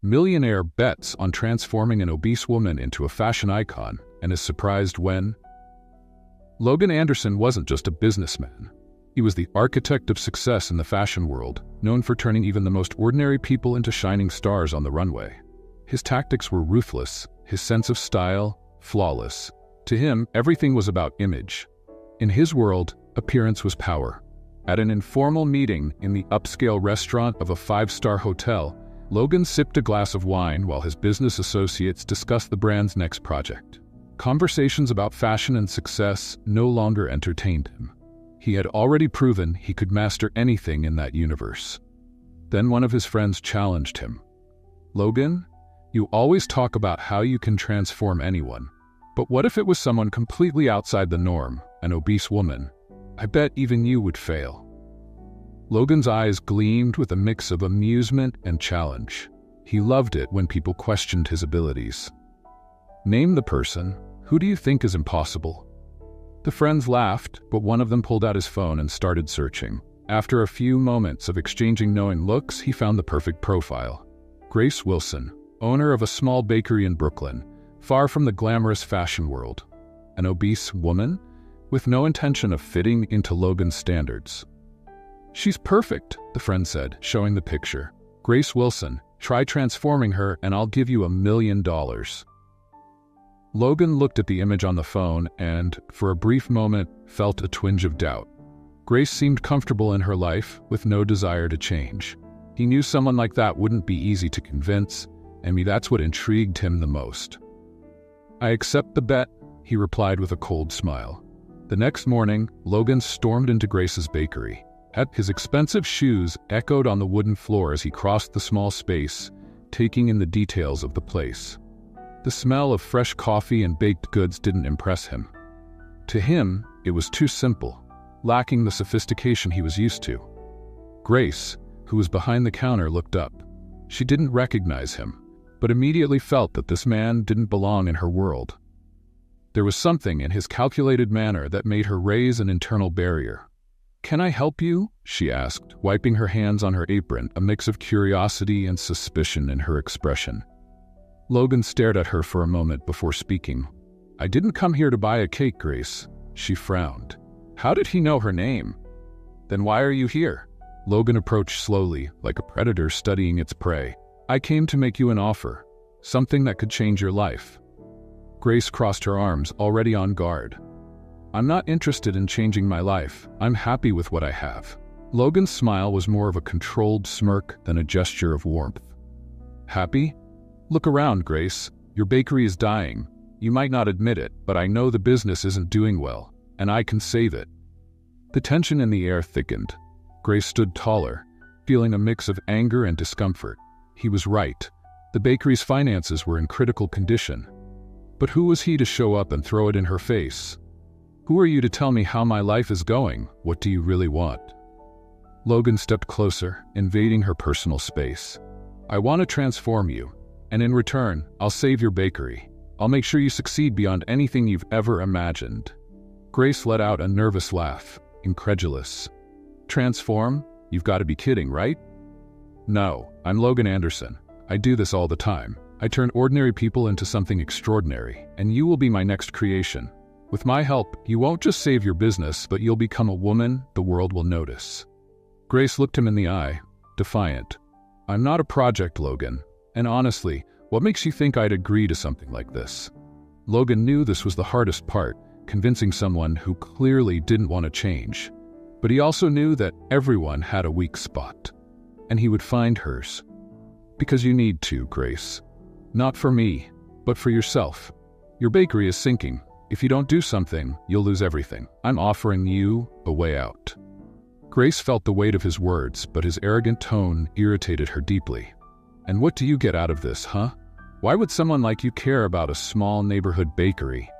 Millionaire bets on transforming an obese woman into a fashion icon and is surprised when Logan Anderson wasn't just a businessman. He was the architect of success in the fashion world, known for turning even the most ordinary people into shining stars on the runway. His tactics were ruthless, his sense of style, flawless. To him, everything was about image. In his world, appearance was power. At an informal meeting in the upscale restaurant of a five-star hotel, Logan sipped a glass of wine while his business associates discussed the brand's next project. Conversations about fashion and success no longer entertained him. He had already proven he could master anything in that universe. Then one of his friends challenged him. "Logan, you always talk about how you can transform anyone. But what if it was someone completely outside the norm, an obese woman? I bet even you would fail." Logan's eyes gleamed with a mix of amusement and challenge. He loved it when people questioned his abilities. "Name the person. Who do you think is impossible?" The friends laughed, but one of them pulled out his phone and started searching. After a few moments of exchanging knowing looks, he found the perfect profile. Grace Wilson, owner of a small bakery in Brooklyn, far from the glamorous fashion world. An obese woman with no intention of fitting into Logan's standards. "She's perfect," the friend said, showing the picture. "Grace Wilson, try transforming her and I'll give you $1 million. Logan looked at the image on the phone and, for a brief moment, felt a twinge of doubt. Grace seemed comfortable in her life, with no desire to change. He knew someone like that wouldn't be easy to convince, and that's what intrigued him the most. "I accept the bet," he replied with a cold smile. The next morning, Logan stormed into Grace's bakery. His expensive shoes echoed on the wooden floor as he crossed the small space, taking in the details of the place. The smell of fresh coffee and baked goods didn't impress him. To him, it was too simple, lacking the sophistication he was used to. Grace, who was behind the counter, looked up. She didn't recognize him, but immediately felt that this man didn't belong in her world. There was something in his calculated manner that made her raise an internal barrier. "Can I help you?" she asked, wiping her hands on her apron, a mix of curiosity and suspicion in her expression. Logan stared at her for a moment before speaking. "I didn't come here to buy a cake, Grace." She frowned. How did he know her name? "Then why are you here?" Logan approached slowly, like a predator studying its prey. "I came to make you an offer, something that could change your life." Grace crossed her arms, already on guard. "I'm not interested in changing my life. I'm happy with what I have." Logan's smile was more of a controlled smirk than a gesture of warmth. "Happy? Look around, Grace. Your bakery is dying. You might not admit it, but I know the business isn't doing well, and I can save it." The tension in the air thickened. Grace stood taller, feeling a mix of anger and discomfort. He was right. The bakery's finances were in critical condition. But who was he to show up and throw it in her face? "Who are you to tell me how my life is going? What do you really want?" Logan stepped closer, invading her personal space. "I want to transform you, and in return, I'll save your bakery. I'll make sure you succeed beyond anything you've ever imagined." Grace let out a nervous laugh, incredulous. "Transform? You've got to be kidding, right?" "No, I'm Logan Anderson. I do this all the time. I turn ordinary people into something extraordinary, and you will be my next creation. With my help, you won't just save your business, but you'll become a woman the world will notice." Grace looked him in the eye, defiant. "I'm not a project, Logan. And honestly, what makes you think I'd agree to something like this?" Logan knew this was the hardest part, convincing someone who clearly didn't want to change. But he also knew that everyone had a weak spot, and he would find hers. "Because you need to, Grace. Not for me, but for yourself. Your bakery is sinking. If you don't do something, you'll lose everything. I'm offering you a way out." Grace felt the weight of his words, but his arrogant tone irritated her deeply. "And what do you get out of this, huh? Why would someone like you care about a small neighborhood bakery?"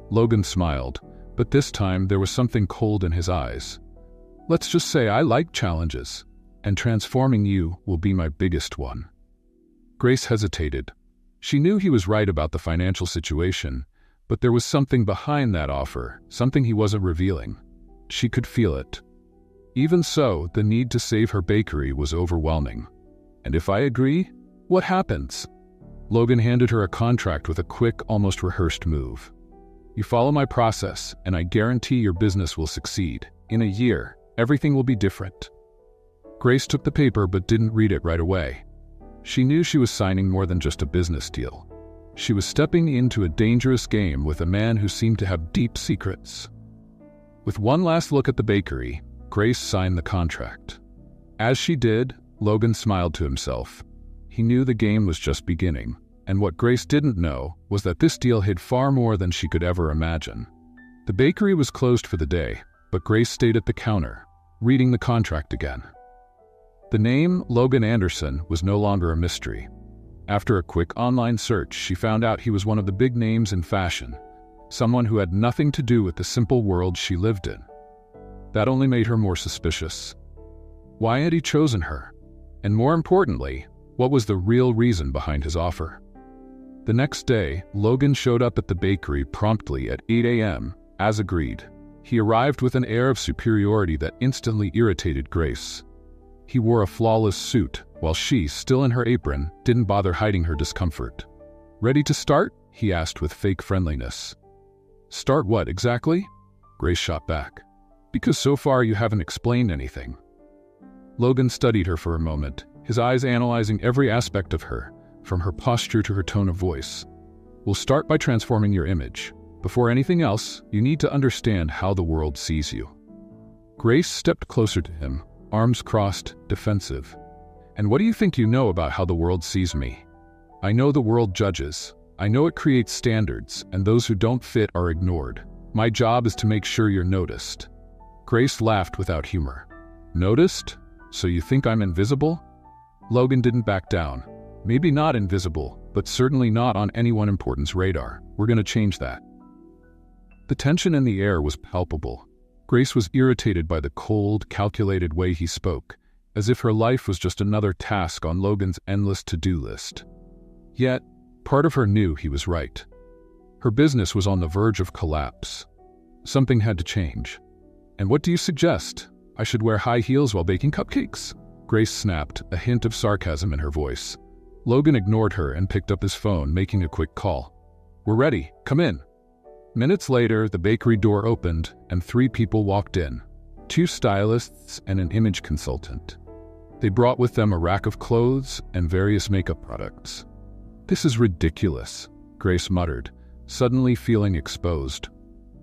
Logan smiled, but this time there was something cold in his eyes. "Let's just say I like challenges, and transforming you will be my biggest one." Grace hesitated. She knew he was right about the financial situation, but there was something behind that offer, something he wasn't revealing. She could feel it. Even so, the need to save her bakery was overwhelming. "And if I agree, What happens? Logan handed her a contract with a quick, almost rehearsed move. You follow my process, and I guarantee your business will succeed. In a year, everything will be different. Grace took the paper but didn't read it right away. She knew she was signing more than just a business deal. She was stepping into a dangerous game with a man who seemed to have deep secrets. With one last look at the bakery, Grace signed the contract. As she did, Logan smiled to himself. He knew the game was just beginning, and what Grace didn't know was that this deal hid far more than she could ever imagine. The bakery was closed for the day, but Grace stayed at the counter, reading the contract again. The name Logan Anderson was no longer a mystery. After a quick online search, she found out he was one of the big names in fashion, someone who had nothing to do with the simple world she lived in. That only made her more suspicious. Why had he chosen her? And more importantly, what was the real reason behind his offer? The next day, Logan showed up at the bakery promptly at 8 a.m., as agreed. He arrived with an air of superiority that instantly irritated Grace. He wore a flawless suit, while she, still in her apron, didn't bother hiding her discomfort. Ready to start? He asked with fake friendliness. Start what, exactly? Grace shot back. Because so far you haven't explained anything. Logan studied her for a moment, his eyes analyzing every aspect of her, from her posture to her tone of voice. We'll start by transforming your image. Before anything else, you need to understand how the world sees you. Grace stepped closer to him, arms crossed, defensive. And what do you think you know about how the world sees me? I know the world judges. I know it creates standards, and those who don't fit are ignored. My job is to make sure you're noticed. Grace laughed without humor. Noticed? So you think I'm invisible? Logan didn't back down. Maybe not invisible, but certainly not on anyone important's radar. We're going to change that. The tension in the air was palpable. Grace was irritated by the cold, calculated way he spoke, as if her life was just another task on Logan's endless to-do list. Yet, part of her knew he was right. Her business was on the verge of collapse. Something had to change. And what do you suggest? I should wear high heels while baking cupcakes? Grace snapped, a hint of sarcasm in her voice. Logan ignored her and picked up his phone, making a quick call. We're ready. Come in. Minutes later, the bakery door opened and 3 people walked in. 2 stylists and an image consultant. They brought with them a rack of clothes and various makeup products. This is ridiculous, Grace muttered, suddenly feeling exposed.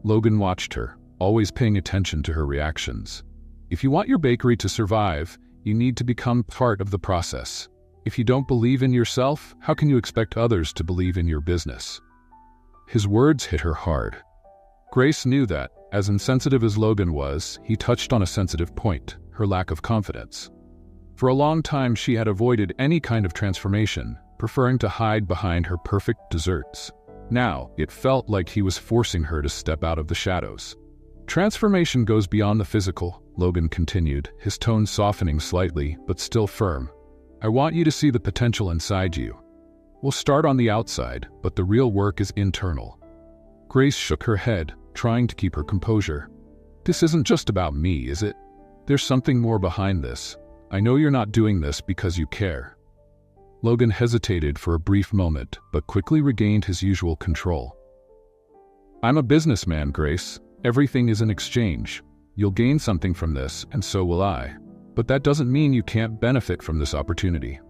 Logan watched her, always paying attention to her reactions. If you want your bakery to survive, you need to become part of the process. If you don't believe in yourself, how can you expect others to believe in your business? His words hit her hard. Grace knew that, as insensitive as Logan was, he touched on a sensitive point, her lack of confidence. For a long time, she had avoided any kind of transformation, preferring to hide behind her perfect desserts. Now, it felt like he was forcing her to step out of the shadows. Transformation goes beyond the physical, Logan continued, his tone softening slightly, but still firm. I want you to see the potential inside you. We'll start on the outside, but the real work is internal. Grace shook her head, trying to keep her composure. This isn't just about me, is it? There's something more behind this. I know you're not doing this because you care. Logan hesitated for a brief moment, but quickly regained his usual control. I'm a businessman, Grace. Everything is an exchange. You'll gain something from this, and so will I. But that doesn't mean you can't benefit from this opportunity.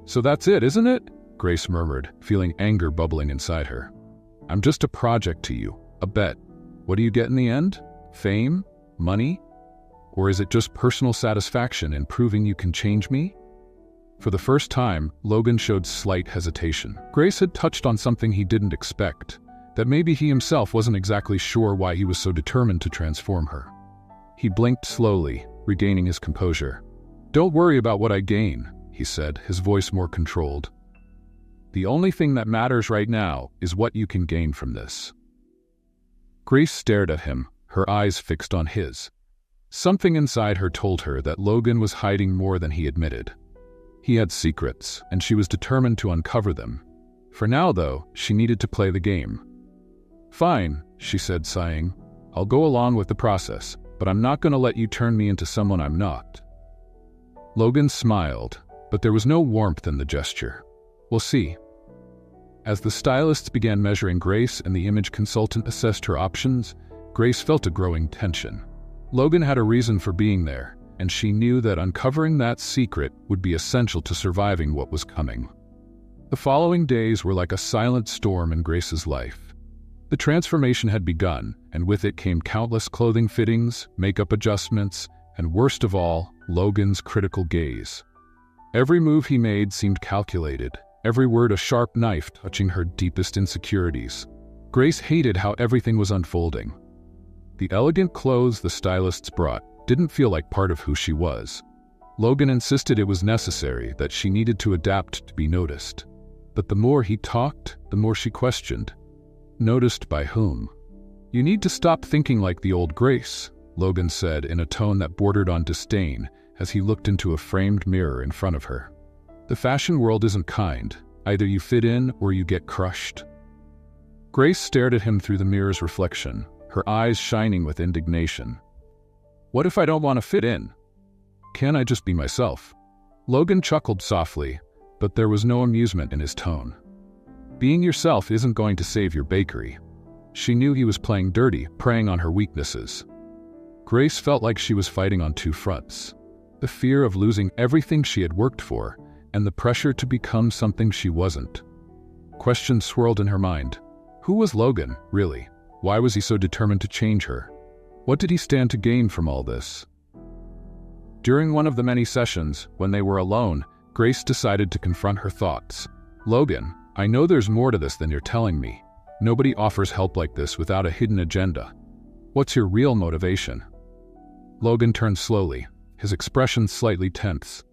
So that's it, isn't it? Grace murmured, feeling anger bubbling inside her. I'm just a project to you, a bet. What do you get in the end? Fame? Money? Or is it just personal satisfaction in proving you can change me? For the first time, Logan showed slight hesitation. Grace had touched on something he didn't expect, that maybe he himself wasn't exactly sure why he was so determined to transform her. He blinked slowly, regaining his composure. Don't worry about what I gain, he said, his voice more controlled. The only thing that matters right now is what you can gain from this. Grace stared at him, her eyes fixed on his. Something inside her told her that Logan was hiding more than he admitted. He had secrets, and she was determined to uncover them. For now, though, she needed to play the game. Fine, she said, sighing. I'll go along with the process, but I'm not going to let you turn me into someone I'm not. Logan smiled, but there was no warmth in the gesture. "We'll see." As the stylists began measuring Grace and the image consultant assessed her options, Grace felt a growing tension. Logan had a reason for being there, and she knew that uncovering that secret would be essential to surviving what was coming. The following days were like a silent storm in Grace's life. The transformation had begun, and with it came countless clothing fittings, makeup adjustments, and worst of all, Logan's critical gaze. Every move he made seemed calculated, every word a sharp knife touching her deepest insecurities. Grace hated how everything was unfolding. The elegant clothes the stylists brought didn't feel like part of who she was. Logan insisted it was necessary, that she needed to adapt to be noticed. But the more he talked, the more she questioned. Noticed by whom? "You need to stop thinking like the old Grace," Logan said in a tone that bordered on disdain as he looked into a framed mirror in front of her. "The fashion world isn't kind. Either you fit in or you get crushed." Grace stared at him through the mirror's reflection, her eyes shining with indignation. "What if I don't want to fit in? Can't I just be myself?" Logan chuckled softly, but there was no amusement in his tone. "Being yourself isn't going to save your bakery." She knew he was playing dirty, preying on her weaknesses. Grace felt like she was fighting on two fronts: the fear of losing everything she had worked for, and the pressure to become something she wasn't. Questions swirled in her mind. Who was Logan, really? Why was he so determined to change her? What did he stand to gain from all this? During one of the many sessions, when they were alone, Grace decided to confront her thoughts. "Logan, I know there's more to this than you're telling me. Nobody offers help like this without a hidden agenda. What's your real motivation?" Logan turned slowly, his expression slightly tense.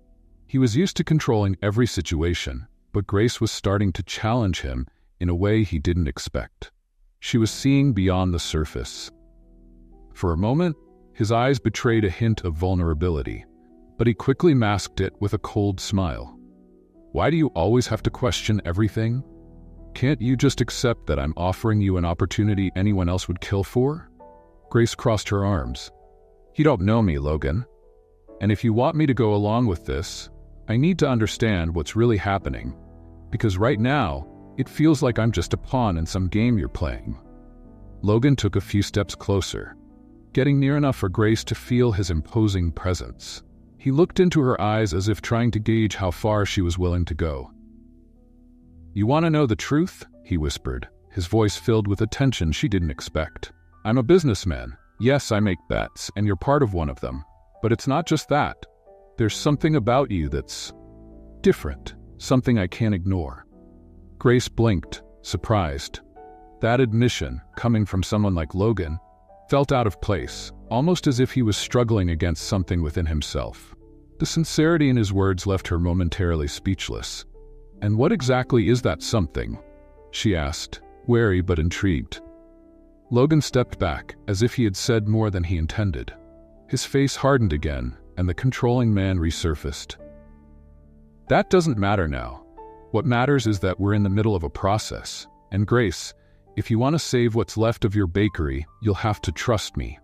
He was used to controlling every situation, but Grace was starting to challenge him in a way he didn't expect. She was seeing beyond the surface. For a moment, his eyes betrayed a hint of vulnerability, but he quickly masked it with a cold smile. "Why do you always have to question everything? Can't you just accept that I'm offering you an opportunity anyone else would kill for?" Grace crossed her arms. "You don't know me, Logan. And if you want me to go along with this, I need to understand what's really happening, because right now, it feels like I'm just a pawn in some game you're playing." Logan took a few steps closer, getting near enough for Grace to feel his imposing presence. He looked into her eyes as if trying to gauge how far she was willing to go. "You want to know the truth?" he whispered, his voice filled with a tension she didn't expect. "I'm a businessman. Yes, I make bets, and you're part of one of them. But it's not just that. There's something about you that's different, something I can't ignore." Grace blinked, surprised. That admission, coming from someone like Logan, felt out of place, almost as if he was struggling against something within himself. The sincerity in his words left her momentarily speechless. "And what exactly is that something?" she asked, wary but intrigued. Logan stepped back, as if he had said more than he intended. His face hardened again, and the controlling man resurfaced. "That doesn't matter now. What matters is that we're in the middle of a process. And Grace, if you want to save what's left of your bakery, you'll have to trust me."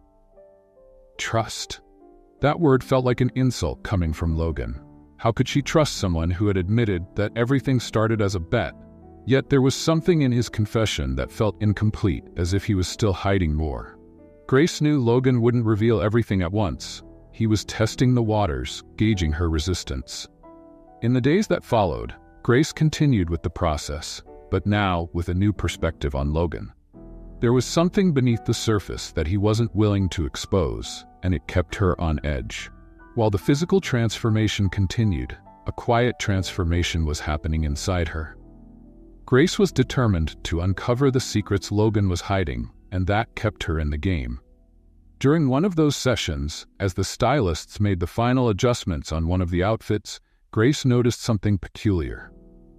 Trust? That word felt like an insult coming from Logan. How could she trust someone who had admitted that everything started as a bet? Yet there was something in his confession that felt incomplete, as if he was still hiding more. Grace knew Logan wouldn't reveal everything at once. He was testing the waters, gauging her resistance. In the days that followed, Grace continued with the process, but now with a new perspective on Logan. There was something beneath the surface that he wasn't willing to expose, and it kept her on edge. While the physical transformation continued, a quiet transformation was happening inside her. Grace was determined to uncover the secrets Logan was hiding, and that kept her in the game. During one of those sessions, as the stylists made the final adjustments on one of the outfits, Grace noticed something peculiar.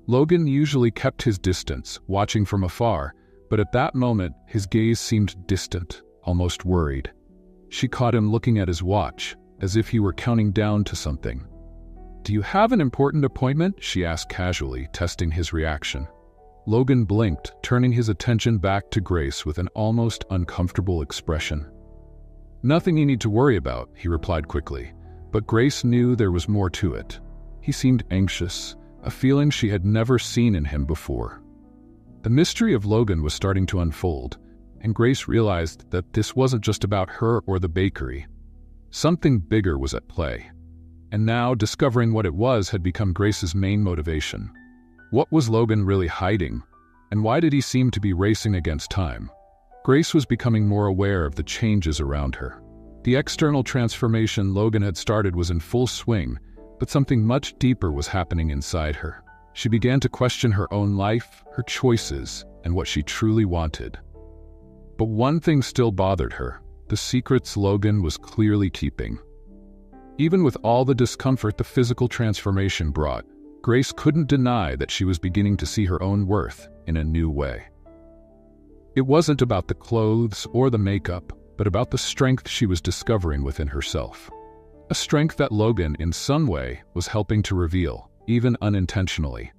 Logan usually kept his distance, watching from afar, but at that moment, his gaze seemed distant, almost worried. She caught him looking at his watch, as if he were counting down to something. "Do you have an important appointment?" she asked casually, testing his reaction. Logan blinked, turning his attention back to Grace with an almost uncomfortable expression. "Nothing you need to worry about," he replied quickly, but Grace knew there was more to it. He seemed anxious, a feeling she had never seen in him before. The mystery of Logan was starting to unfold, and Grace realized that this wasn't just about her or the bakery. Something bigger was at play. And now, discovering what it was had become Grace's main motivation. What was Logan really hiding? And why did he seem to be racing against time? Grace was becoming more aware of the changes around her. The external transformation Logan had started was in full swing, but something much deeper was happening inside her. She began to question her own life, her choices, and what she truly wanted. But one thing still bothered her: the secrets Logan was clearly keeping. Even with all the discomfort the physical transformation brought, Grace couldn't deny that she was beginning to see her own worth in a new way. It wasn't about the clothes or the makeup, but about the strength she was discovering within herself. A strength that Logan, in some way, was helping to reveal, even unintentionally.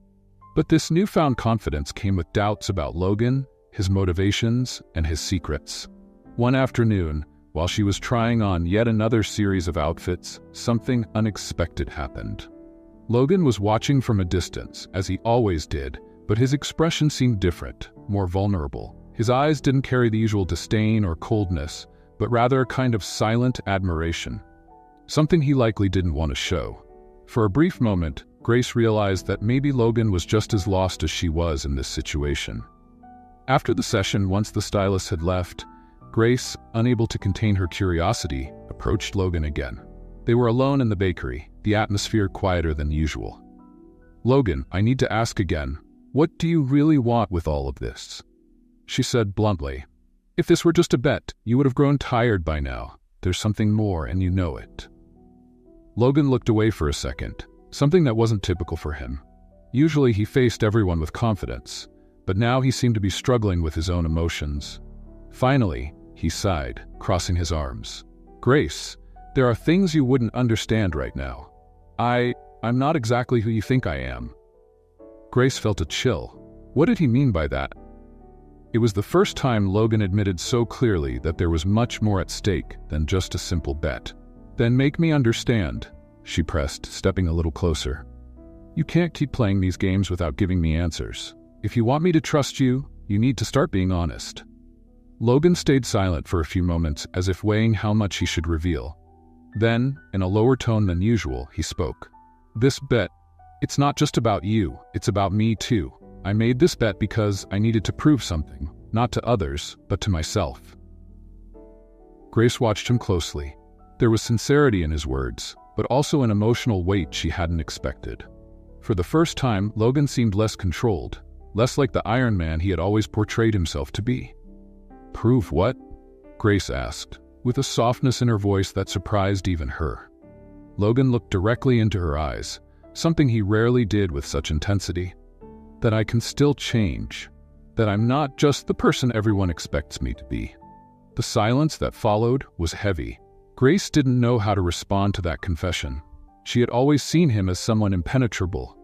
But this newfound confidence came with doubts about Logan, his motivations, and his secrets. One afternoon, while she was trying on yet another series of outfits, something unexpected happened. Logan was watching from a distance, as he always did, but his expression seemed different, more vulnerable. His eyes didn't carry the usual disdain or coldness, but rather a kind of silent admiration. Something he likely didn't want to show. For a brief moment, Grace realized that maybe Logan was just as lost as she was in this situation. After the session, once the stylist had left, Grace, unable to contain her curiosity, approached Logan again. They were alone in the bakery, the atmosphere quieter than usual. "Logan, I need to ask again, what do you really want with all of this?" She said bluntly. "If this were just a bet, you would have grown tired by now. There's something more, and you know it." Logan looked away for a second, something that wasn't typical for him. Usually he faced everyone with confidence, but now he seemed to be struggling with his own emotions. Finally, he sighed, crossing his arms. "Grace, there are things you wouldn't understand right now. I'm not exactly who you think I am." Grace felt a chill. What did he mean by that? It was the first time Logan admitted so clearly that there was much more at stake than just a simple bet. "Then make me understand," she pressed, stepping a little closer. "You can't keep playing these games without giving me answers. If you want me to trust you, you need to start being honest." Logan stayed silent for a few moments, as if weighing how much he should reveal. Then, in a lower tone than usual, he spoke. "This bet, it's not just about you, it's about me too. I made this bet because I needed to prove something, not to others, but to myself." Grace watched him closely. There was sincerity in his words, but also an emotional weight she hadn't expected. For the first time, Logan seemed less controlled, less like the Iron Man he had always portrayed himself to be. "Prove what?" Grace asked, with a softness in her voice that surprised even her. Logan looked directly into her eyes, something he rarely did with such intensity. "That I can still change. That I'm not just the person everyone expects me to be." The silence that followed was heavy. Grace didn't know how to respond to that confession. She had always seen him as someone impenetrable,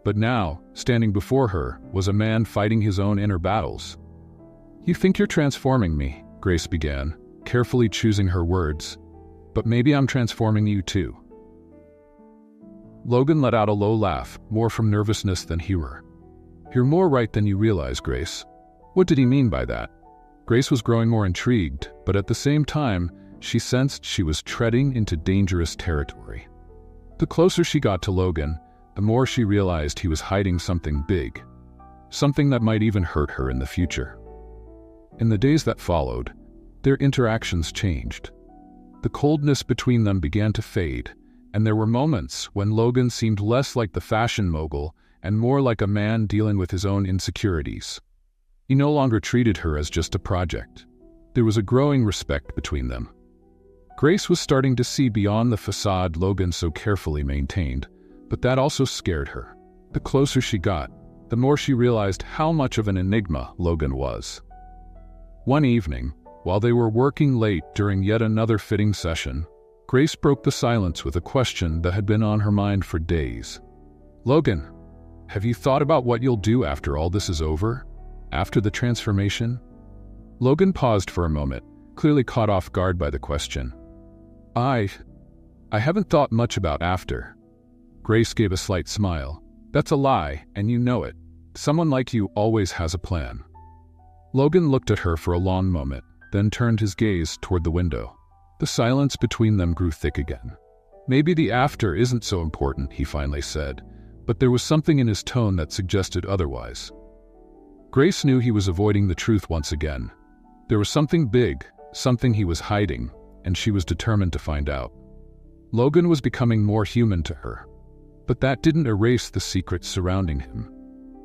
but now, standing before her, was a man fighting his own inner battles. "You think you're transforming me," Grace began, carefully choosing her words, "but maybe I'm transforming you too." Logan let out a low laugh, more from nervousness than humor. "You're more right than you realize, Grace." What did he mean by that? Grace was growing more intrigued, but at the same time, she sensed she was treading into dangerous territory. The closer she got to Logan, the more she realized he was hiding something big, something that might even hurt her in the future. In the days that followed, their interactions changed. The coldness between them began to fade, and there were moments when Logan seemed less like the fashion mogul and more like a man dealing with his own insecurities. He no longer treated her as just a project. There was a growing respect between them. Grace was starting to see beyond the facade Logan so carefully maintained, but that also scared her. The closer she got, the more she realized how much of an enigma Logan was. One evening, while they were working late during yet another fitting session, Grace broke the silence with a question that had been on her mind for days. "Logan, have you thought about what you'll do after all this is over? After the transformation?" Logan paused for a moment, clearly caught off guard by the question. I haven't thought much about after." Grace gave a slight smile. That's a lie, and you know it. Someone like you always has a plan. Logan looked at her for a long moment, then turned his gaze toward the window. The silence between them grew thick again. Maybe the after isn't so important, he finally said, but there was something in his tone that suggested otherwise. Grace knew he was avoiding the truth once again. There was something big, something he was hiding, and she was determined to find out. Logan was becoming more human to her, but that didn't erase the secrets surrounding him.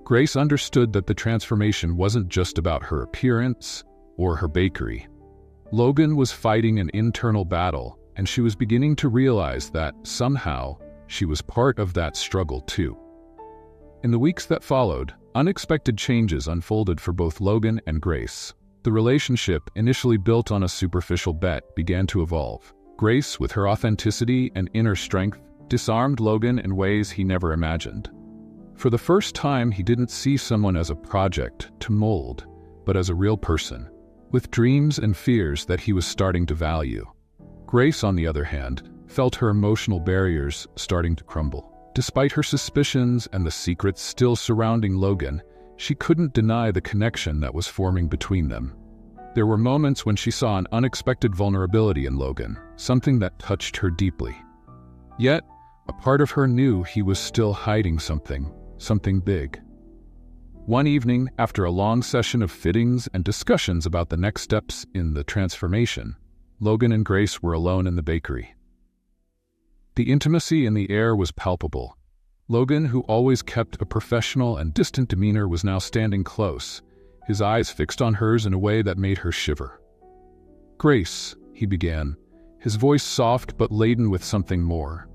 Grace understood that the transformation wasn't just about her appearance or her bakery. Logan was fighting an internal battle, and she was beginning to realize that, somehow, she was part of that struggle too. In the weeks that followed, unexpected changes unfolded for both Logan and Grace. The relationship, initially built on a superficial bet, began to evolve. Grace, with her authenticity and inner strength, disarmed Logan in ways he never imagined. For the first time, he didn't see someone as a project to mold, but as a real person, with dreams and fears that he was starting to value. Grace, on the other hand, felt her emotional barriers starting to crumble. Despite her suspicions and the secrets still surrounding Logan, she couldn't deny the connection that was forming between them. There were moments when she saw an unexpected vulnerability in Logan, something that touched her deeply. Yet, a part of her knew he was still hiding something big. One evening, after a long session of fittings and discussions about the next steps in the transformation, Logan and Grace were alone in the bakery. The intimacy in the air was palpable. Logan, who always kept a professional and distant demeanor, was now standing close, his eyes fixed on hers in a way that made her shiver. "Grace," he began, his voice soft but laden with something more.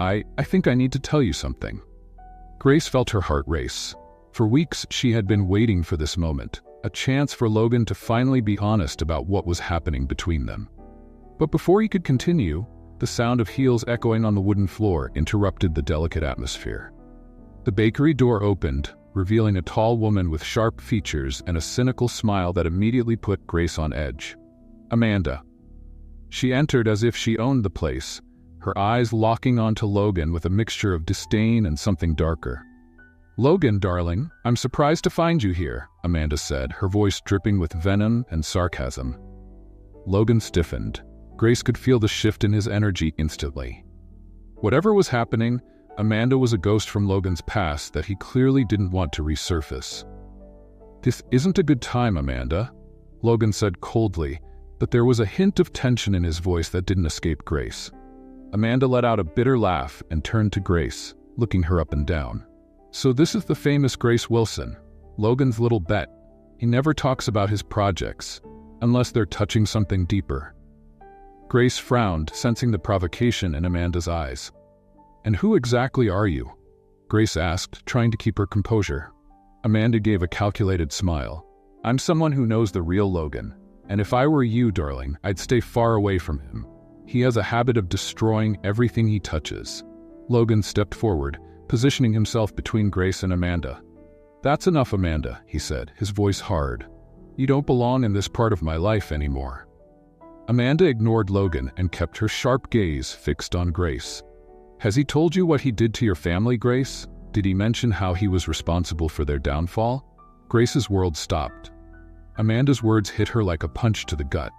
I think I need to tell you something." Grace felt her heart race. For weeks, she had been waiting for this moment, a chance for Logan to finally be honest about what was happening between them. But before he could continue, the sound of heels echoing on the wooden floor interrupted the delicate atmosphere. The bakery door opened, revealing a tall woman with sharp features and a cynical smile that immediately put Grace on edge. Amanda. She entered as if she owned the place, her eyes locking onto Logan with a mixture of disdain and something darker. "Logan, darling, I'm surprised to find you here," Amanda said, her voice dripping with venom and sarcasm. Logan stiffened. Grace could feel the shift in his energy instantly. Whatever was happening, Amanda was a ghost from Logan's past that he clearly didn't want to resurface. "This isn't a good time, Amanda," Logan said coldly, but there was a hint of tension in his voice that didn't escape Grace. Amanda let out a bitter laugh and turned to Grace, looking her up and down. "So this is the famous Grace Wilson, Logan's little bet. He never talks about his projects, unless they're touching something deeper." Grace frowned, sensing the provocation in Amanda's eyes. "And who exactly are you?" Grace asked, trying to keep her composure. Amanda gave a calculated smile. "I'm someone who knows the real Logan, and if I were you, darling, I'd stay far away from him. He has a habit of destroying everything he touches." Logan stepped forward, positioning himself between Grace and Amanda. "That's enough, Amanda," he said, his voice hard. "You don't belong in this part of my life anymore." Amanda ignored Logan and kept her sharp gaze fixed on Grace. "Has he told you what he did to your family, Grace? Did he mention how he was responsible for their downfall?" Grace's world stopped. Amanda's words hit her like a punch to the gut.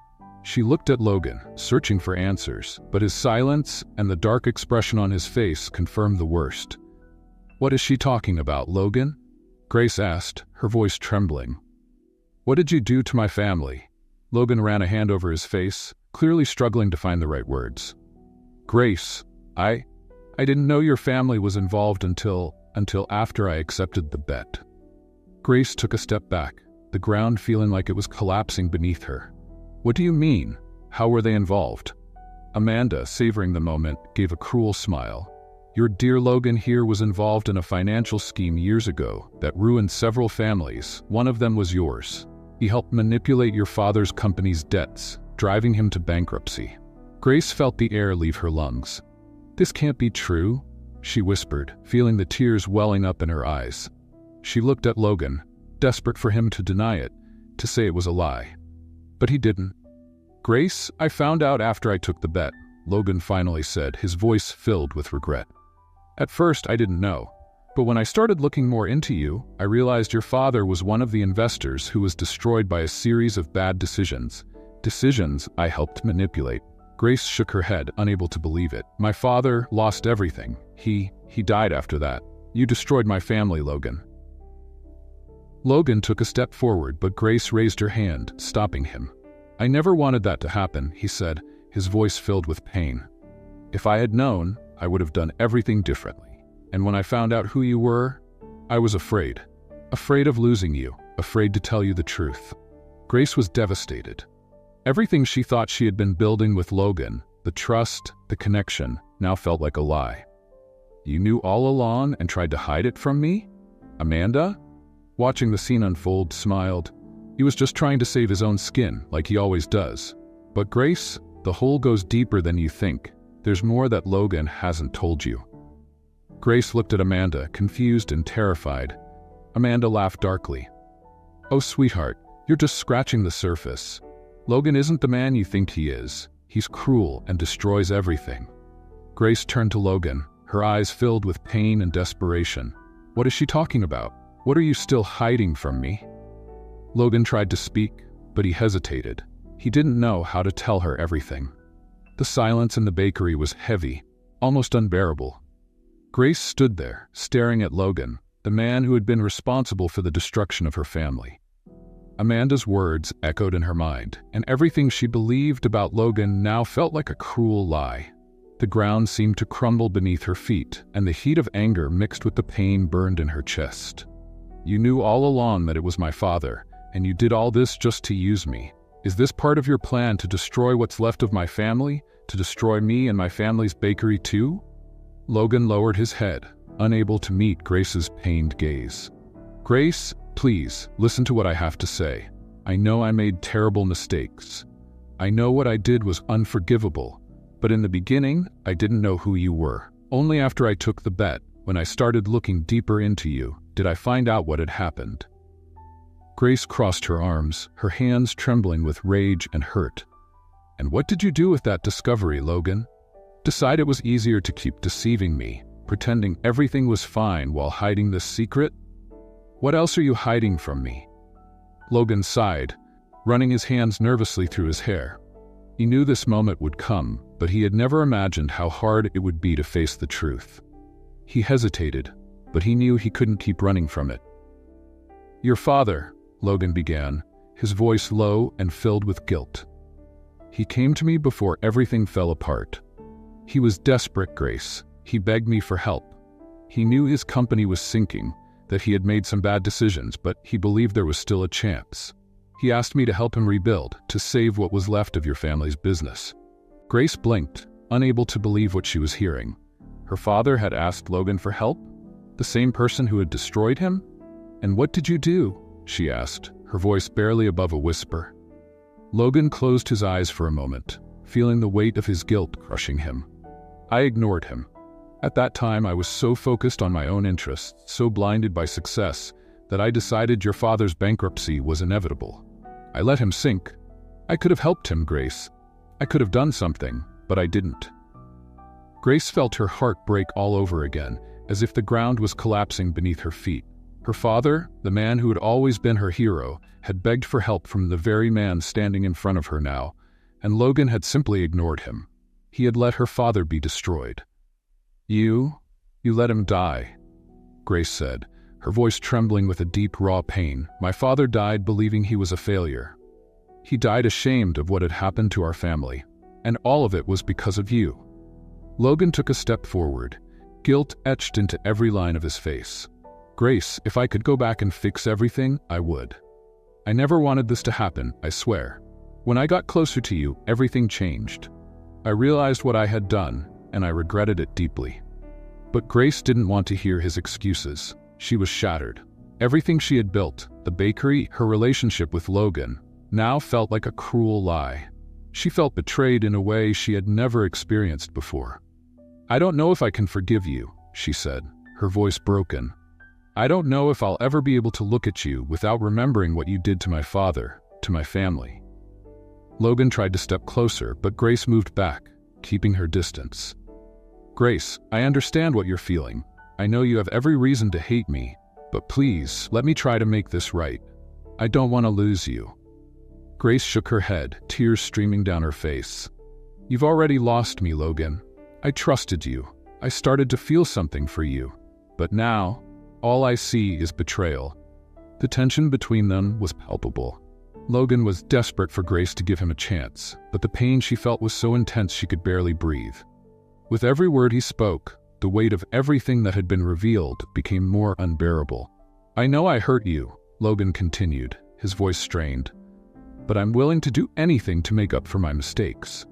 She looked at Logan, searching for answers, but his silence and the dark expression on his face confirmed the worst. "What is she talking about, Logan?" Grace asked, her voice trembling. "What did you do to my family?" Logan ran a hand over his face, clearly struggling to find the right words. "Grace, I didn't know your family was involved until after I accepted the bet." Grace took a step back, the ground feeling like it was collapsing beneath her. "What do you mean? How were they involved?" Amanda, savoring the moment, gave a cruel smile. "Your dear Logan here was involved in a financial scheme years ago that ruined several families. One of them was yours. He helped manipulate your father's company's debts, driving him to bankruptcy." Grace felt the air leave her lungs. "This can't be true," she whispered, feeling the tears welling up in her eyes. She looked at Logan, desperate for him to deny it, to say it was a lie. But he didn't. "Grace, I found out after I took the bet," Logan finally said, his voice filled with regret. At first, I didn't know. But when I started looking more into you, I realized your father was one of the investors who was destroyed by a series of bad decisions. Decisions I helped manipulate. Grace shook her head, unable to believe it. My father lost everything. He died after that. You destroyed my family, Logan. Logan took a step forward, but Grace raised her hand, stopping him. I never wanted that to happen, he said, his voice filled with pain. If I had known, I would have done everything differently. And when I found out who you were, I was afraid. Afraid of losing you, afraid to tell you the truth. Grace was devastated. Everything she thought she had been building with Logan, the trust, the connection, now felt like a lie. You knew all along and tried to hide it from me? Amanda? Watching the scene unfold, smiled. He was just trying to save his own skin, like he always does. But Grace, the hole goes deeper than you think. There's more that Logan hasn't told you. Grace looked at Amanda, confused and terrified. Amanda laughed darkly. Oh, sweetheart, you're just scratching the surface. Logan isn't the man you think he is. He's cruel and destroys everything. Grace turned to Logan, her eyes filled with pain and desperation. What is she talking about? What are you still hiding from me? Logan tried to speak, but he hesitated. He didn't know how to tell her everything. The silence in the bakery was heavy, almost unbearable. Grace stood there, staring at Logan, the man who had been responsible for the destruction of her family. Amanda's words echoed in her mind, and everything she believed about Logan now felt like a cruel lie. The ground seemed to crumble beneath her feet, and the heat of anger mixed with the pain burned in her chest. You knew all along that it was my father, and you did all this just to use me. Is this part of your plan to destroy what's left of my family? To destroy me and my family's bakery too? Logan lowered his head, unable to meet Grace's pained gaze. Grace, please, listen to what I have to say. I know I made terrible mistakes. I know what I did was unforgivable, but in the beginning, I didn't know who you were. Only after I took the bet, when I started looking deeper into you, did I find out what had happened. Grace crossed her arms, her hands trembling with rage and hurt. And what did you do with that discovery, Logan? Decide it was easier to keep deceiving me, pretending everything was fine while hiding this secret? What else are you hiding from me? Logan sighed, running his hands nervously through his hair. He knew this moment would come, but he had never imagined how hard it would be to face the truth. He hesitated, but he knew he couldn't keep running from it. Your father, Logan began, his voice low and filled with guilt. He came to me before everything fell apart. He was desperate, Grace. He begged me for help. He knew his company was sinking, that he had made some bad decisions, but he believed there was still a chance. He asked me to help him rebuild, to save what was left of your family's business. Grace blinked, unable to believe what she was hearing. Her father had asked Logan for help? The same person who had destroyed him? And what did you do? She asked, her voice barely above a whisper. Logan closed his eyes for a moment, feeling the weight of his guilt crushing him. I ignored him. At that time, I was so focused on my own interests, so blinded by success, that I decided your father's bankruptcy was inevitable. I let him sink. I could have helped him, Grace. I could have done something, but I didn't. Grace felt her heart break all over again, as if the ground was collapsing beneath her feet. Her father, the man who had always been her hero, had begged for help from the very man standing in front of her now, and Logan had simply ignored him. He had let her father be destroyed. You let him die, Grace said, her voice trembling with a deep, raw pain. My father died believing he was a failure. He died ashamed of what had happened to our family, and all of it was because of you. Logan took a step forward, guilt etched into every line of his face. Grace, if I could go back and fix everything, I would. I never wanted this to happen, I swear. When I got closer to you, everything changed. I realized what I had done, and I regretted it deeply. But Grace didn't want to hear his excuses. She was shattered. Everything she had built, the bakery, her relationship with Logan, now felt like a cruel lie. She felt betrayed in a way she had never experienced before. I don't know if I can forgive you, she said, her voice broken. I don't know if I'll ever be able to look at you without remembering what you did to my father, to my family. Logan tried to step closer, but Grace moved back, keeping her distance. Grace, I understand what you're feeling. I know you have every reason to hate me, but please, let me try to make this right. I don't want to lose you." Grace shook her head, tears streaming down her face. "You've already lost me, Logan. I trusted you. I started to feel something for you. But now, all I see is betrayal." The tension between them was palpable. Logan was desperate for Grace to give him a chance, but the pain she felt was so intense she could barely breathe. With every word he spoke, the weight of everything that had been revealed became more unbearable. "I know I hurt you," Logan continued, his voice strained. "But I'm willing to do anything to make up for my mistakes.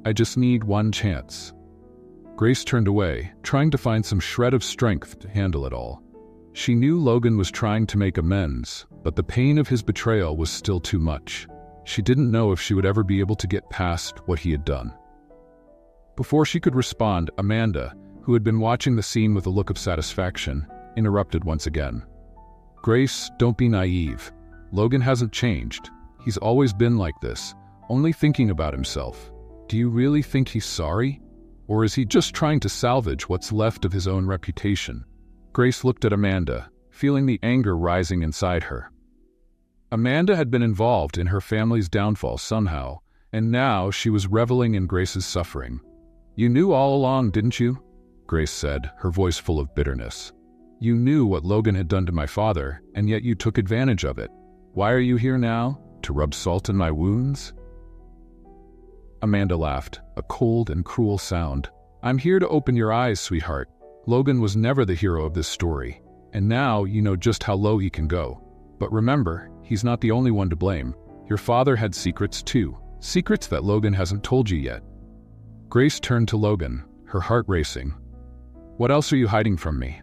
I just need one chance." Grace turned away, trying to find some shred of strength to handle it all. She knew Logan was trying to make amends, but the pain of his betrayal was still too much. She didn't know if she would ever be able to get past what he had done. Before she could respond, Amanda, who had been watching the scene with a look of satisfaction, interrupted once again. "Grace, don't be naive. Logan hasn't changed. He's always been like this, only thinking about himself. Do you really think he's sorry? Or is he just trying to salvage what's left of his own reputation?" Grace looked at Amanda, feeling the anger rising inside her. Amanda had been involved in her family's downfall somehow, and now she was reveling in Grace's suffering. "You knew all along, didn't you?" Grace said, her voice full of bitterness. "You knew what Logan had done to my father, and yet you took advantage of it. Why are you here now? To rub salt in my wounds?" Amanda laughed, a cold and cruel sound. "I'm here to open your eyes, sweetheart. Logan was never the hero of this story, and now you know just how low he can go. But remember, he's not the only one to blame. Your father had secrets too, secrets that Logan hasn't told you yet." Grace turned to Logan, her heart racing. "What else are you hiding from me?"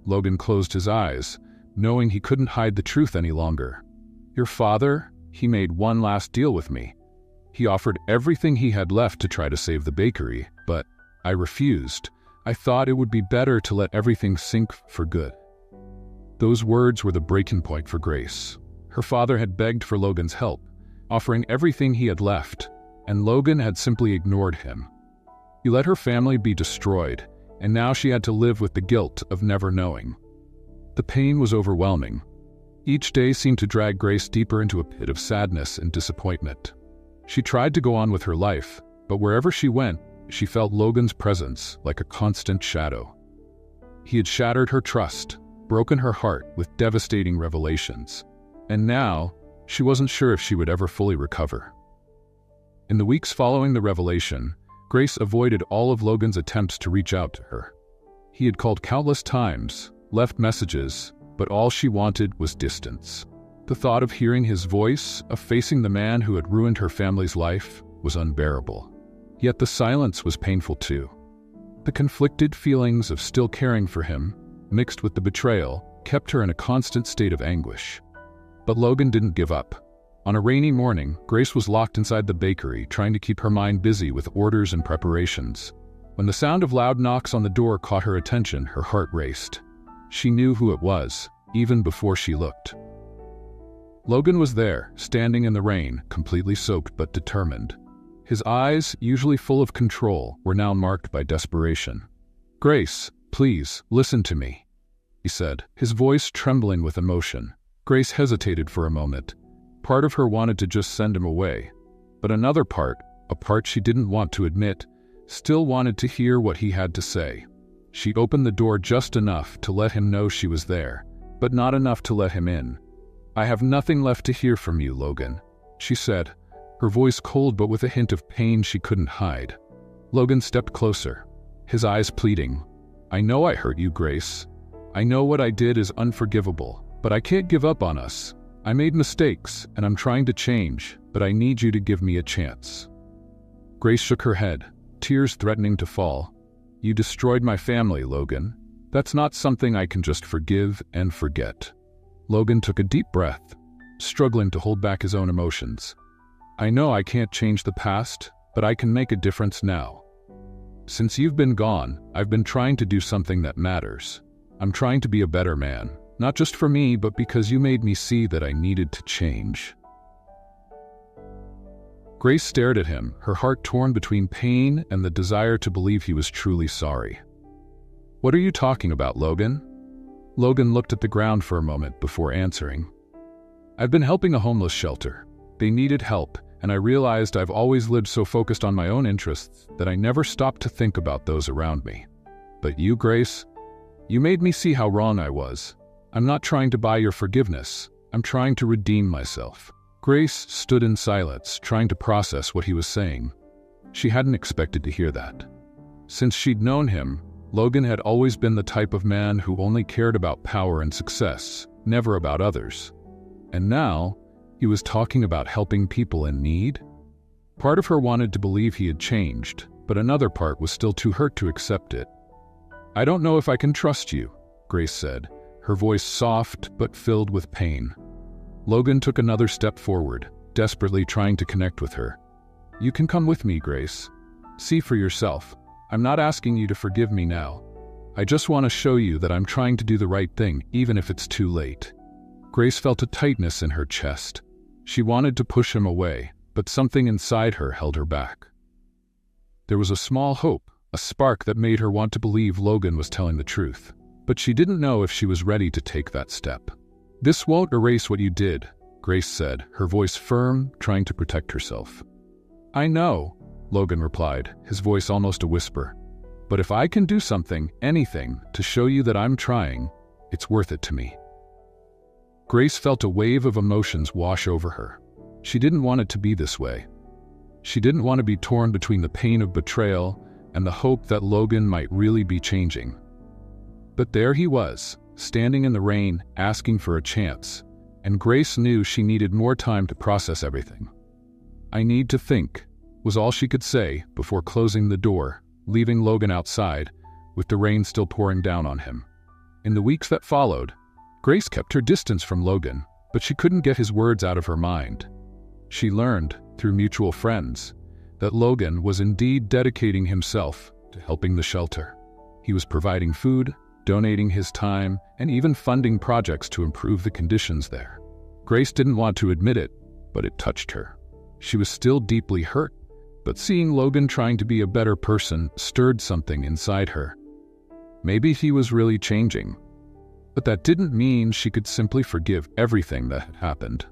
Logan closed his eyes, knowing he couldn't hide the truth any longer. "Your father, he made one last deal with me. He offered everything he had left to try to save the bakery, but I refused. I thought it would be better to let everything sink for good." Those words were the breaking point for Grace. Her father had begged for Logan's help, offering everything he had left, and Logan had simply ignored him. He let her family be destroyed, and now she had to live with the guilt of never knowing. The pain was overwhelming. Each day seemed to drag Grace deeper into a pit of sadness and disappointment. She tried to go on with her life, but wherever she went, she felt Logan's presence like a constant shadow. He had shattered her trust, broken her heart with devastating revelations, and now she wasn't sure if she would ever fully recover. In the weeks following the revelation, Grace avoided all of Logan's attempts to reach out to her. He had called countless times, left messages, but all she wanted was distance. The thought of hearing his voice, of facing the man who had ruined her family's life, was unbearable. Yet the silence was painful too. The conflicted feelings of still caring for him, mixed with the betrayal, kept her in a constant state of anguish. But Logan didn't give up. On a rainy morning, Grace was locked inside the bakery, trying to keep her mind busy with orders and preparations. When the sound of loud knocks on the door caught her attention, her heart raced. She knew who it was, even before she looked. Logan was there, standing in the rain, completely soaked but determined. His eyes, usually full of control, were now marked by desperation. "Grace, please, listen to me," he said, his voice trembling with emotion. Grace hesitated for a moment. Part of her wanted to just send him away, but another part, a part she didn't want to admit, still wanted to hear what he had to say. She opened the door just enough to let him know she was there, but not enough to let him in. "I have nothing left to hear from you, Logan," she said, her voice cold but with a hint of pain she couldn't hide. Logan stepped closer, his eyes pleading. "I know I hurt you, Grace. I know what I did is unforgivable, but I can't give up on us. I made mistakes, and I'm trying to change, but I need you to give me a chance." Grace shook her head, tears threatening to fall. "You destroyed my family, Logan. That's not something I can just forgive and forget." Logan took a deep breath, struggling to hold back his own emotions. "I know I can't change the past, but I can make a difference now. Since you've been gone, I've been trying to do something that matters. I'm trying to be a better man, not just for me, but because you made me see that I needed to change." Grace stared at him, her heart torn between pain and the desire to believe he was truly sorry. "What are you talking about, Logan?" Logan looked at the ground for a moment before answering. "I've been helping a homeless shelter. They needed help, and I realized I've always lived so focused on my own interests that I never stopped to think about those around me. But you, Grace, you made me see how wrong I was. I'm not trying to buy your forgiveness. I'm trying to redeem myself." Grace stood in silence, trying to process what he was saying. She hadn't expected to hear that. Since she'd known him, Logan had always been the type of man who only cared about power and success, never about others. And now, he was talking about helping people in need? Part of her wanted to believe he had changed, but another part was still too hurt to accept it. "I don't know if I can trust you," Grace said, her voice soft but filled with pain. Logan took another step forward, desperately trying to connect with her. "You can come with me, Grace. See for yourself. I'm not asking you to forgive me now. I just want to show you that I'm trying to do the right thing, even if it's too late." Grace felt a tightness in her chest. She wanted to push him away, but something inside her held her back. There was a small hope, a spark that made her want to believe Logan was telling the truth. But she didn't know if she was ready to take that step. "This won't erase what you did," Grace said, her voice firm, trying to protect herself. "I know," Logan replied, his voice almost a whisper. "But if I can do something, anything, to show you that I'm trying, it's worth it to me." Grace felt a wave of emotions wash over her. She didn't want it to be this way. She didn't want to be torn between the pain of betrayal and the hope that Logan might really be changing. But there he was, standing in the rain, asking for a chance, and Grace knew she needed more time to process everything. "I need to think," was all she could say before closing the door, leaving Logan outside, with the rain still pouring down on him. In the weeks that followed, Grace kept her distance from Logan, but she couldn't get his words out of her mind. She learned, through mutual friends, that Logan was indeed dedicating himself to helping the shelter. He was providing food, donating his time, and even funding projects to improve the conditions there. Grace didn't want to admit it, but it touched her. She was still deeply hurt, but seeing Logan trying to be a better person stirred something inside her. Maybe he was really changing, but that didn't mean she could simply forgive everything that had happened.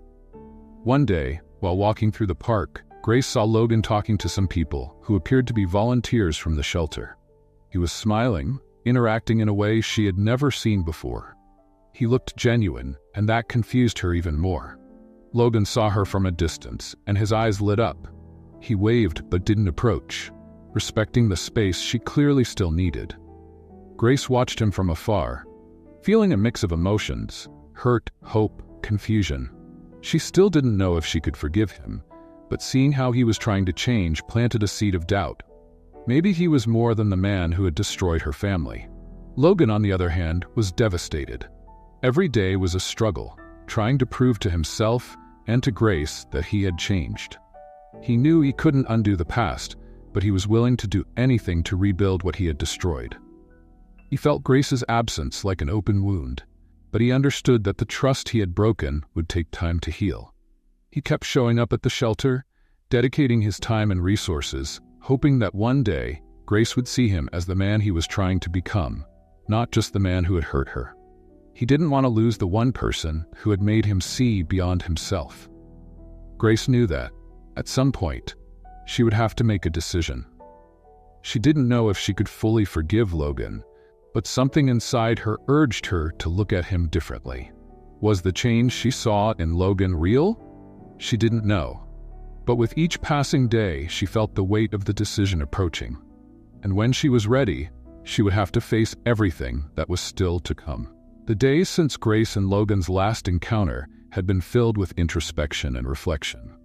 One day, while walking through the park, Grace saw Logan talking to some people who appeared to be volunteers from the shelter. He was smiling, interacting in a way she had never seen before. He looked genuine, and that confused her even more. Logan saw her from a distance, and his eyes lit up. He waved but didn't approach, respecting the space she clearly still needed. Grace watched him from afar, feeling a mix of emotions: hurt, hope, confusion. She still didn't know if she could forgive him, but seeing how he was trying to change planted a seed of doubt. Maybe he was more than the man who had destroyed her family. Logan, on the other hand, was devastated. Every day was a struggle, trying to prove to himself and to Grace that he had changed. He knew he couldn't undo the past, but he was willing to do anything to rebuild what he had destroyed. He felt Grace's absence like an open wound, but he understood that the trust he had broken would take time to heal. He kept showing up at the shelter, dedicating his time and resources, hoping that one day Grace would see him as the man he was trying to become, not just the man who had hurt her. He didn't want to lose the one person who had made him see beyond himself. Grace knew that, at some point, she would have to make a decision. She didn't know if she could fully forgive Logan, but something inside her urged her to look at him differently. Was the change she saw in Logan real? She didn't know. But with each passing day, she felt the weight of the decision approaching. And when she was ready, she would have to face everything that was still to come. The days since Grace and Logan's last encounter had been filled with introspection and reflection.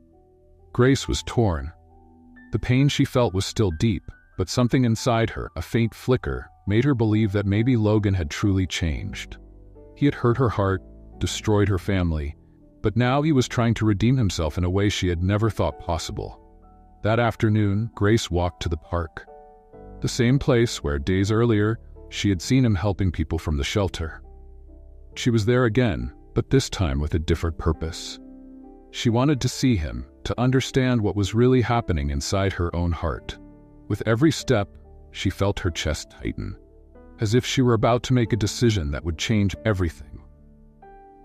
Grace was torn. The pain she felt was still deep, but something inside her, a faint flicker, made her believe that maybe Logan had truly changed. He had hurt her heart, destroyed her family, but now he was trying to redeem himself in a way she had never thought possible. That afternoon, Grace walked to the park, the same place where days earlier she had seen him helping people from the shelter. She was there again, but this time with a different purpose. She wanted to see him, to understand what was really happening inside her own heart. With every step, she felt her chest tighten. as if she were about to make a decision that would change everything.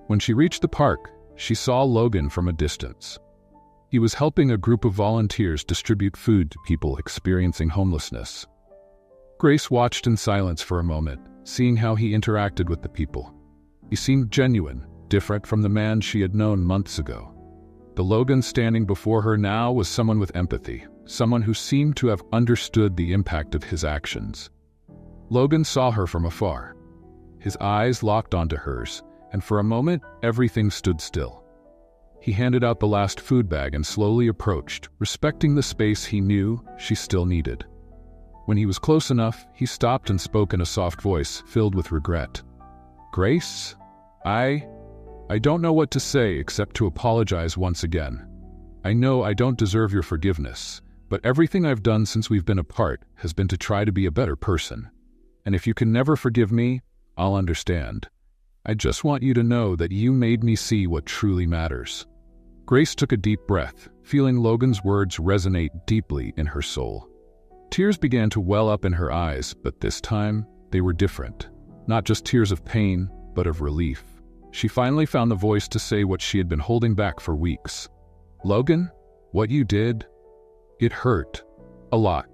When she reached the park, she saw Logan from a distance. He was helping a group of volunteers distribute food to people experiencing homelessness. Grace watched in silence for a moment, seeing how he interacted with the people. He seemed genuine, different from the man she had known months ago. The Logan standing before her now was someone with empathy, someone who seemed to have understood the impact of his actions. Logan saw her from afar. His eyes locked onto hers, and for a moment, everything stood still. He handed out the last food bag and slowly approached, respecting the space he knew she still needed. When he was close enough, he stopped and spoke in a soft voice filled with regret. "Grace, I don't know what to say except to apologize once again. I know I don't deserve your forgiveness, but everything I've done since we've been apart has been to try to be a better person. And if you can never forgive me, I'll understand. I just want you to know that you made me see what truly matters." Grace took a deep breath, feeling Logan's words resonate deeply in her soul. Tears began to well up in her eyes, but this time, they were different. Not just tears of pain, but of relief. She finally found the voice to say what she had been holding back for weeks. "Logan, what you did, it hurt. A lot.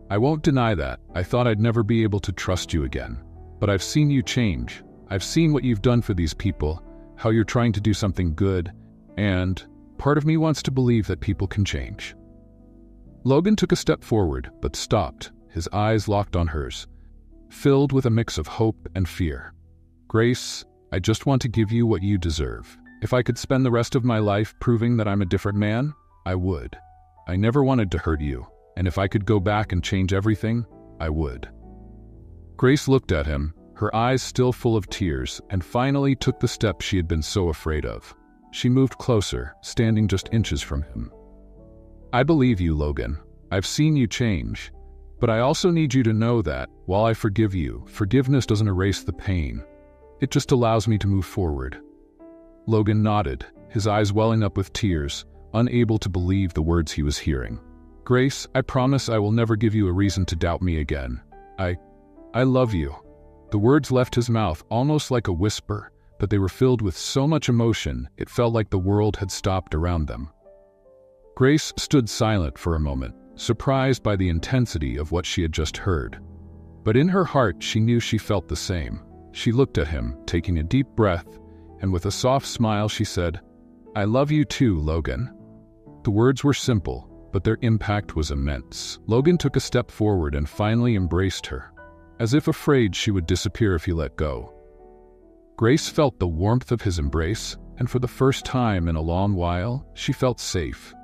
I won't deny that. I thought I'd never be able to trust you again. But I've seen you change. I've seen what you've done for these people, how you're trying to do something good, and part of me wants to believe that people can change." Logan took a step forward, but stopped, his eyes locked on hers, filled with a mix of hope and fear. "Grace, I just want to give you what you deserve. If I could spend the rest of my life proving that I'm a different man, I would. I never wanted to hurt you, and if I could go back and change everything, I would." Grace looked at him, her eyes still full of tears, and finally took the step she had been so afraid of. She moved closer, standing just inches from him. "I believe you, Logan. I've seen you change. But I also need you to know that, while I forgive you, forgiveness doesn't erase the pain. It just allows me to move forward." Logan nodded, his eyes welling up with tears, unable to believe the words he was hearing. "Grace, I promise I will never give you a reason to doubt me again. I love you." The words left his mouth almost like a whisper, but they were filled with so much emotion it felt like the world had stopped around them. Grace stood silent for a moment, surprised by the intensity of what she had just heard. But in her heart she knew she felt the same. She looked at him, taking a deep breath, and with a soft smile she said, "I love you too, Logan." The words were simple, but their impact was immense. Logan took a step forward and finally embraced her, as if afraid she would disappear if he let go. Grace felt the warmth of his embrace, and for the first time in a long while, she felt safe.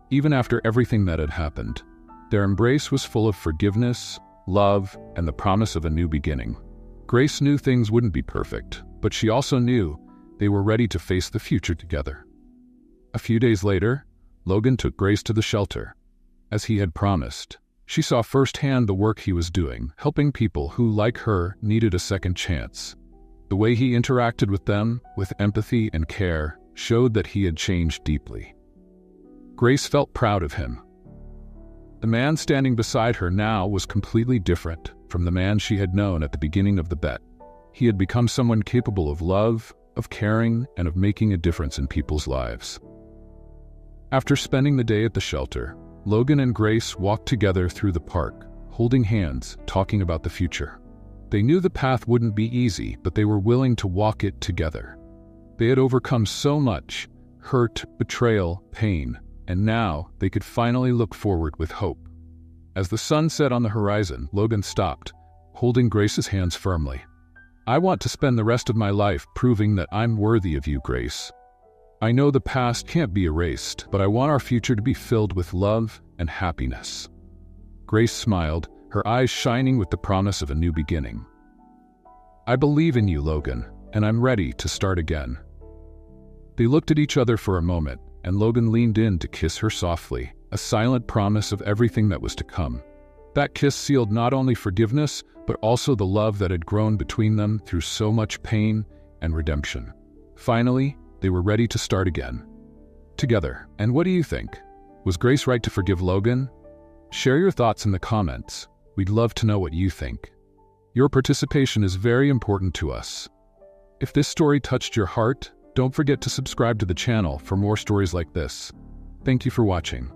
Even after everything that had happened, their embrace was full of forgiveness, love, and the promise of a new beginning. Grace knew things wouldn't be perfect, but she also knew they were ready to face the future together. A few days later, Logan took Grace to the shelter. As he had promised, she saw firsthand the work he was doing, helping people who, like her, needed a second chance. The way he interacted with them, with empathy and care, showed that he had changed deeply. Grace felt proud of him. The man standing beside her now was completely different from the man she had known at the beginning of the bet. He had become someone capable of love, of caring, and of making a difference in people's lives. After spending the day at the shelter, Logan and Grace walked together through the park, holding hands, talking about the future. They knew the path wouldn't be easy, but they were willing to walk it together. They had overcome so much: hurt, betrayal, pain, and now they could finally look forward with hope. As the sun set on the horizon, Logan stopped, holding Grace's hands firmly. "I want to spend the rest of my life proving that I'm worthy of you, Grace. I know the past can't be erased, but I want our future to be filled with love and happiness." Grace smiled, her eyes shining with the promise of a new beginning. "I believe in you, Logan, and I'm ready to start again." They looked at each other for a moment, and Logan leaned in to kiss her softly, a silent promise of everything that was to come. That kiss sealed not only forgiveness, but also the love that had grown between them through so much pain and redemption. Finally, they were ready to start again. Together. And what do you think? Was Grace right to forgive Logan? Share your thoughts in the comments. We'd love to know what you think. Your participation is very important to us. If this story touched your heart, don't forget to subscribe to the channel for more stories like this. Thank you for watching.